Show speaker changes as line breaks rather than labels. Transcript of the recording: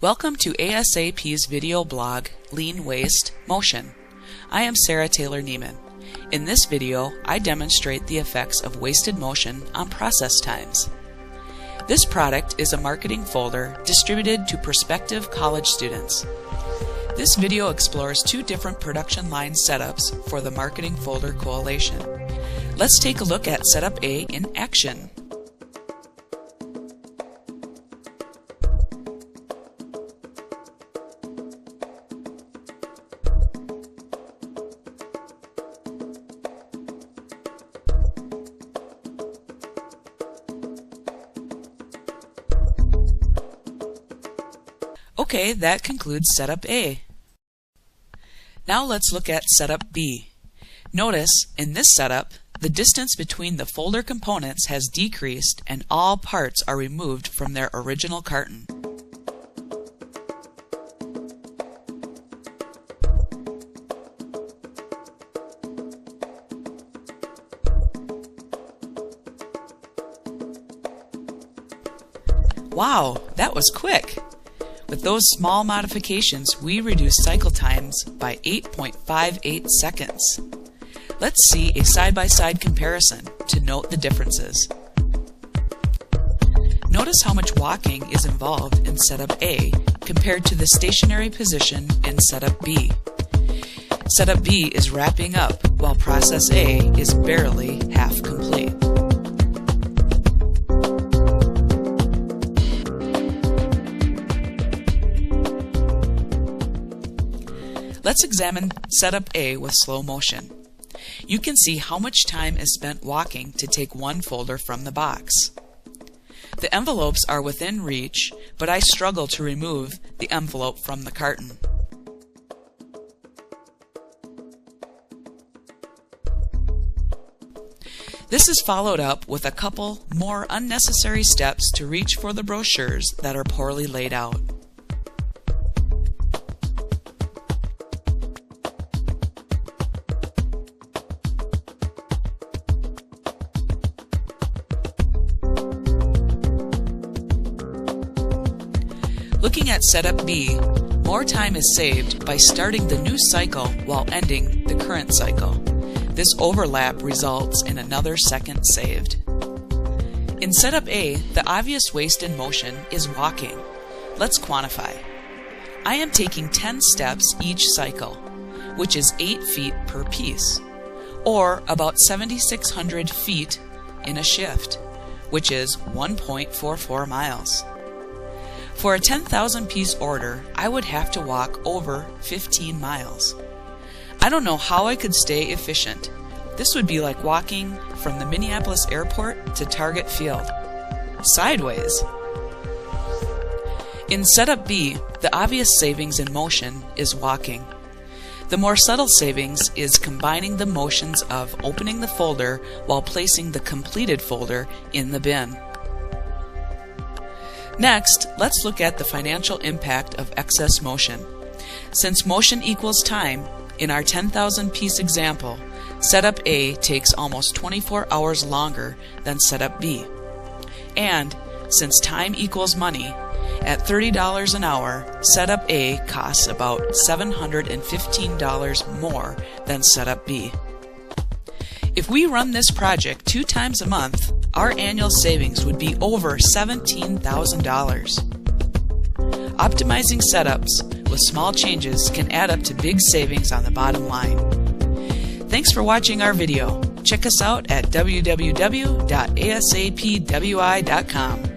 Welcome to ASAP's video blog, Lean Waste Motion. I am Sarah Taylor Neiman. In this video, I demonstrate the effects of wasted motion on process times. This product is a marketing folder distributed to prospective college students. This video explores two different production line setups for the Marketing Folder Coalition. Let's take a look at Setup A in action. Okay, that concludes Setup A. Now let's look at Setup B. Notice, in this setup, the distance between the folder components has decreased and all parts are removed from their original carton. Wow, that was quick! With those small modifications, we reduced cycle times by 8.58 seconds. Let's see a side-by-side comparison to note the differences. Notice how much walking is involved in Setup A compared to the stationary position in Setup B. Setup B is wrapping up while Process A is barely half complete. Let's examine Setup A with slow motion. You can see how much time is spent walking to take one folder from the box. The envelopes are within reach, but I struggle to remove the envelope from the carton. This is followed up with a couple more unnecessary steps to reach for the brochures that are poorly laid out. Looking at Setup B, more time is saved by starting the new cycle while ending the current cycle. This overlap results in another second saved. In Setup A, the obvious waste in motion is walking. Let's quantify. I am taking 10 steps each cycle, which is 8 feet per piece, or about 7,600 feet in a shift, which is 1.44 miles. For a 10,000 piece order, I would have to walk over 15 miles. I don't know how I could stay efficient. This would be like walking from the Minneapolis airport to Target Field. Sideways. In Setup B, the obvious savings in motion is walking. The more subtle savings is combining the motions of opening the folder while placing the completed folder in the bin. Next, let's look at the financial impact of excess motion. Since motion equals time, in our 10,000 piece example, Setup A takes almost 24 hours longer than Setup B. And since time equals money, at $30 an hour, Setup A costs about $715 more than Setup B. If we run this project 2 times a month, our annual savings would be over $17,000. Optimizing setups with small changes can add up to big savings on the bottom line. Thanks for watching our video. Check us out at www.asapwi.com.